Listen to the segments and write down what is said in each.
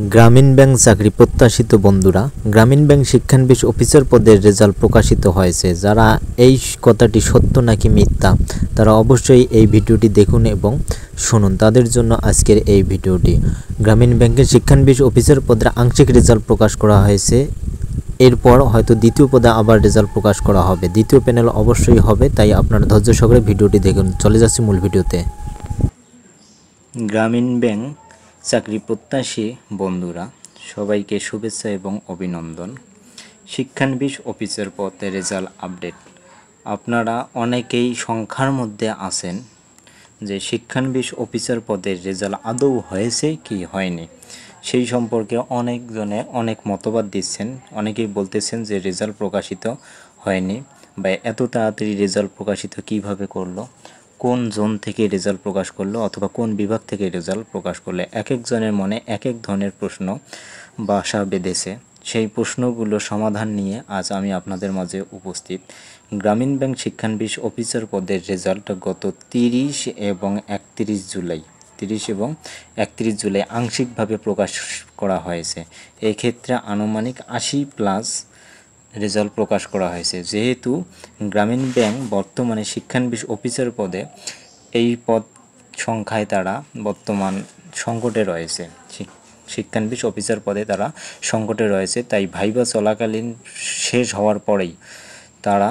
গ্রামীণ ব্যাংক চাকরি প্রত্যাশিত বন্ধুরা, গ্রামীণ ব্যাংক শিক্ষানবিশ অফিসার পদের রেজাল্ট প্রকাশিত হয়েছে। যারা এই কথাটি সত্য নাকি মিথ্যা তারা অবশ্যই এই ভিডিওটি দেখুন এবং শুনুন। তাদের জন্য আজকের এই ভিডিওটি। গ্রামীণ ব্যাংকের শিক্ষানবিশ অফিসার পদের আংশিক রেজাল্ট প্রকাশ করা হয়েছে। এরপর হয়তো দ্বিতীয় পদে আবার রেজাল্ট প্রকাশ করা হবে। দ্বিতীয় প্যানেল অবশ্যই হবে, তাই আপনারা ধৈর্য সহকারে ভিডিওটি দেখুন। চলে যাচ্ছি মূল ভিডিওতে। গ্রামীণ ব্যাংক চাকরি প্রত্যাশী বন্ধুরা, সবাইকে শুভেচ্ছা এবং অভিনন্দন। শিক্ষানবিশ অফিসার পদের রেজাল্ট আপডেট। আপনারা অনেকেই সংখ্যার মধ্যে আছেন যে শিক্ষানবিশ অফিসার পদের রেজাল্ট আদৌ হয়েছে কি হয়নি, সেই সম্পর্কে অনেকজনে অনেক মতবাদ দিচ্ছেন। অনেকেই বলতেছেন যে রেজাল্ট প্রকাশিত হয়নি, বা এত তাড়াতাড়ি রেজাল্ট প্রকাশিত কিভাবে করলো, কোন জোন থেকে রেজাল্ট প্রকাশ করলো অথবা কোন বিভাগ থেকে রেজাল্ট প্রকাশ করলে। এক একজনের মনে এক এক ধরনের প্রশ্ন বাসা বেঁধেছে। সেই প্রশ্নগুলো সমাধান নিয়ে আজ আমি আপনাদের মাঝে উপস্থিত। গ্রামীণ ব্যাংক শিক্ষানবিশ অফিসার পদের রেজাল্ট গত 30 এবং 31 জুলাই আংশিকভাবে প্রকাশ করা হয়েছে। এক্ষেত্রে আনুমানিক 80+ রেজাল্ট প্রকাশ করা হয়েছে। যেহেতু গ্রামীণ ব্যাংক বর্তমানে শিক্ষানবিশ অফিসার পদে এই পদ সংখ্যায় তারা বর্তমান সংকটে রয়েছে। শিক্ষানবিশ অফিসার পদে তারা সংকটে রয়েছে, তাই ভাইবা চলাকালীন শেষ হওয়ার পরেই তারা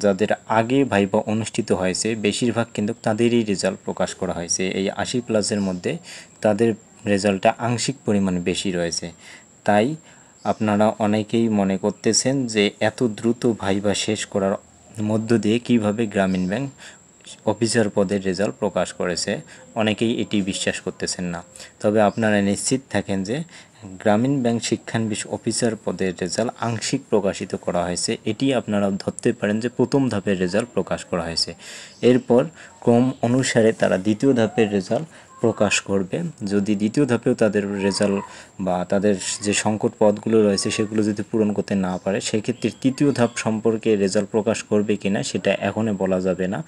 যাদের আগে ভাইবা অনুষ্ঠিত হয়েছে বেশিরভাগ কিন্তু তাদেরই রেজাল্ট প্রকাশ করা হয়েছে। এই 80+-এর মধ্যে তাদের রেজাল্টটা আংশিক পরিমাণে বেশি রয়েছে। তাই আপনারা অনেকেই মনে করতেছেন যে এত দ্রুত ভাইবা শেষ করার মধ্য দিয়ে কিভাবে গ্রামীণ ব্যাংক অফিসার পদের রেজাল্ট প্রকাশ করেছে, অনেকেই এটি বিশ্বাস করতেছেন না। তবে আপনারা নিশ্চিত থাকেন যে গ্রামীণ ব্যাংক শিক্ষানবিশ অফিসার পদের রেজাল্ট আংশিক প্রকাশিত করা হয়েছে। এটি আপনারা ধরতে পারেন যে প্রথম ধাপের রেজাল্ট প্রকাশ করা হয়েছে। এরপর ক্রম অনুসারে তারা দ্বিতীয় ধাপের রেজাল্ট প্রকাশ করবে। যদি দ্বিতীয় ধাপেও তাদের রেজাল্ট বা তাদের যে সংকট পদগুলো রয়েছে সেগুলো যদি পূরণ করতে না পারে, সেক্ষেত্রে তৃতীয় ধাপ সম্পর্কে রেজাল্ট প্রকাশ করবে কিনা সেটা এখনই বলা যাবে না।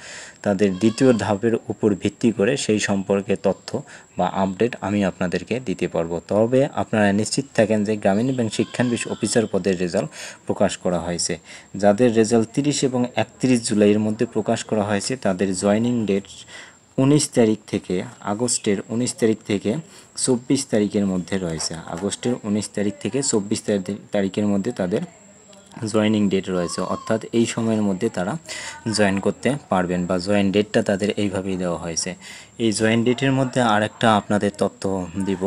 তাদের দ্বিতীয় ধাপের উপর ভিত্তি করে সেই সম্পর্কে তথ্য বা আপডেট আমি আপনাদেরকে দিতে পারবো। তবে আপনারা নিশ্চিত থাকেন যে গ্রামীণ ব্যাংক শিক্ষানবিশ অফিসার পদের রেজাল্ট প্রকাশ করা হয়েছে। যাদের রেজাল্ট 30 এবং 31 জুলাইয়ের মধ্যে প্রকাশ করা হয়েছে তাদের জয়েনিং ডেট 19 তারিখ থেকে আগস্টের 19 তারিখ থেকে 24 তারিখের মধ্যে রয়েছে। আগস্টের 19 তারিখ থেকে 24 তারিখের মধ্যে তাদের জয়েনিং ডেট রয়েছে, অর্থাৎ এই সময়ের মধ্যে তারা জয়েন করতে পারবেন, বা জয়েন ডেটটা তাদের এইভাবেই দেওয়া হয়েছে। এই জয়েন ডেটের মধ্যে আরেকটা আপনাদের তথ্য দিব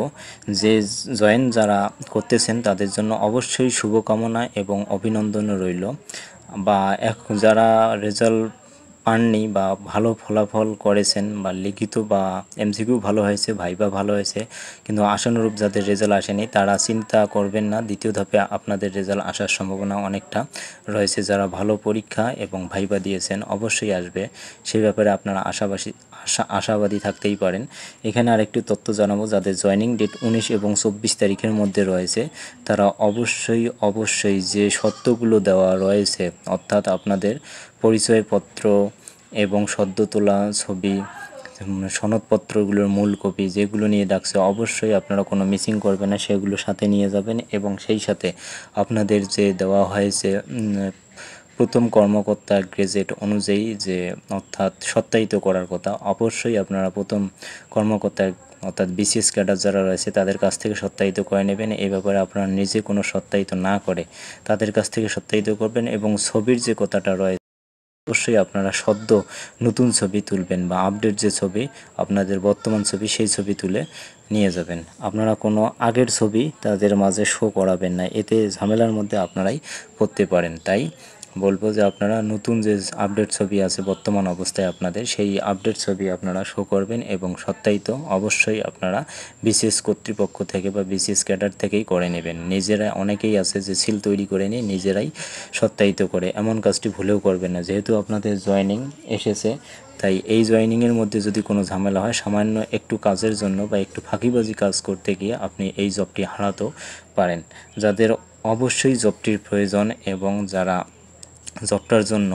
যে জয়েন যারা করতেছেন তাদের জন্য অবশ্যই শুভকামনা এবং অভিনন্দন রইল। বা যারা রেজাল্ট পাননি বা ভালো ফলাফল করেছেন বা লিখিত বা এমসিকিউ ভালো হয়েছে, ভাইবা ভালো হয়েছে, কিন্তু আশানুরূপ যাদের রেজাল্ট আসেনি তারা চিন্তা করবেন না। দ্বিতীয় ধাপে আপনাদের রেজাল্ট আসার সম্ভাবনা অনেকটা রয়েছে। যারা ভালো পরীক্ষা এবং ভাইবা দিয়েছেন অবশ্যই আসবে, সেই ব্যাপারে আপনারা আশাবাদী থাকতেই পারেন। এখানে আরেকটি তথ্য জানাবো, যাদের জয়েনিং ডেট 19 এবং 24 তারিখের মধ্যে রয়েছে তারা অবশ্যই যে সত্যগুলো দেওয়া রয়েছে, অর্থাৎ আপনাদের পরিচয়পত্র এবং সদ্য তোলা ছবি, সনদপত্রগুলোর মূল কপি যেগুলো নিয়ে ডাকছে, অবশ্যই আপনারা কোনো মিসিং করবেন না, সেগুলো সাথে নিয়ে যাবেন। এবং সেই সাথে আপনাদের যে দেওয়া হয়েছে প্রথম কর্মকর্তা গ্রেজেট অনুযায়ী যে অর্থাৎ সত্যায়িত করার কথা, অবশ্যই আপনারা প্রথম কর্মকর্তার অর্থাৎ বিসিএস ক্যাডার যারা রয়েছে তাদের কাছ থেকে সত্যায়িত করে নেবেন। এই ব্যাপারে আপনারা নিজে কোনো সত্যায়িত না করে তাদের কাছ থেকে সত্যায়িত করবেন। এবং ছবির যে কথাটা রয়েছে অবশ্যই আপনারা সদ্য নতুন ছবি তুলবেন, বা আপডেট যে ছবি আপনাদের বর্তমান ছবি সেই ছবি তুলে নিয়ে যাবেন। আপনারা কোনো আগের ছবি তাদের মাঝে শো করাবেন না, এতে ঝামেলার মধ্যে আপনারাই পড়তে পারেন। তাই বলবো যে আপনারা নতুন যে আপডেট ছবি আছে বর্তমান অবস্থায় আপনাদের, সেই আপডেট ছবি আপনারা শো করবেন এবং সত্যায়িত অবশ্যই আপনারা বিসিএস কর্তৃপক্ষ থেকে বা বিসিএস ক্যাডার থেকেই করে নেবেন। নিজেরা অনেকেই আছে যে সিল তৈরি করে নিয়ে নিজেরাই সত্যায়িত করে, এমন কাজটি ভুলেও করবেন না। যেহেতু আপনাদের জয়েনিং এসেছে, তাই এই জয়েনিংয়ের মধ্যে যদি কোনো ঝামেলা হয়, সামান্য একটু কাজের জন্য বা একটু ফাঁকিবাজি কাজ করতে গিয়ে আপনি এই জবটি হারাতেও পারেন। যাদের অবশ্যই জবটির প্রয়োজন এবং যারা জবটার জন্য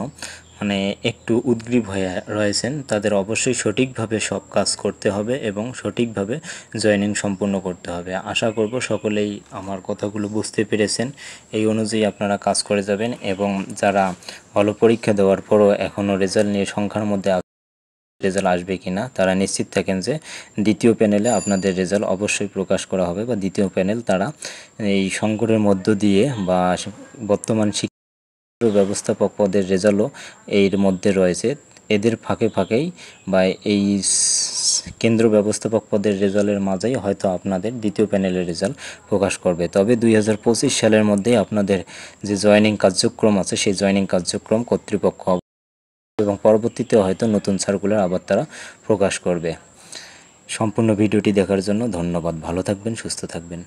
মানে একটু উদ্গ্রীব হয়ে রয়েছেন তাদের অবশ্যই সঠিকভাবে সব কাজ করতে হবে এবং সঠিকভাবে জয়েনিং সম্পূর্ণ করতে হবে। আশা করব সকলেই আমার কথাগুলো বুঝতে পেরেছেন, এই অনুযায়ী আপনারা কাজ করে যাবেন। এবং যারা ভালো পরীক্ষা দেওয়ার পরও এখনও রেজাল্ট নিয়ে সংখ্যার মধ্যে রেজাল্ট আসবে কি না, তারা নিশ্চিত থাকেন যে দ্বিতীয় প্যানেলে আপনাদের রেজাল্ট অবশ্যই প্রকাশ করা হবে, বা দ্বিতীয় প্যানেল তারা এই সংকটের মধ্য দিয়ে বা বর্তমান ব্যবস্থাপক পদের রেজাল্টও এর মধ্যে রয়েছে, এদের ফাঁকে ফাঁকেই বা এই কেন্দ্র ব্যবস্থাপক পদের রেজাল্টের মাঝেই হয়তো আপনাদের দ্বিতীয় প্যানেলের রেজাল্ট প্রকাশ করবে। তবে 2025 সালের মধ্যেই আপনাদের যে জয়েনিং কার্যক্রম আছে সেই জয়েনিং কার্যক্রম কর্তৃপক্ষ এবং পরবর্তীতে হয়তো নতুন সার্কুলার আবার তারা প্রকাশ করবে। সম্পূর্ণ ভিডিওটি দেখার জন্য ধন্যবাদ। ভালো থাকবেন, সুস্থ থাকবেন।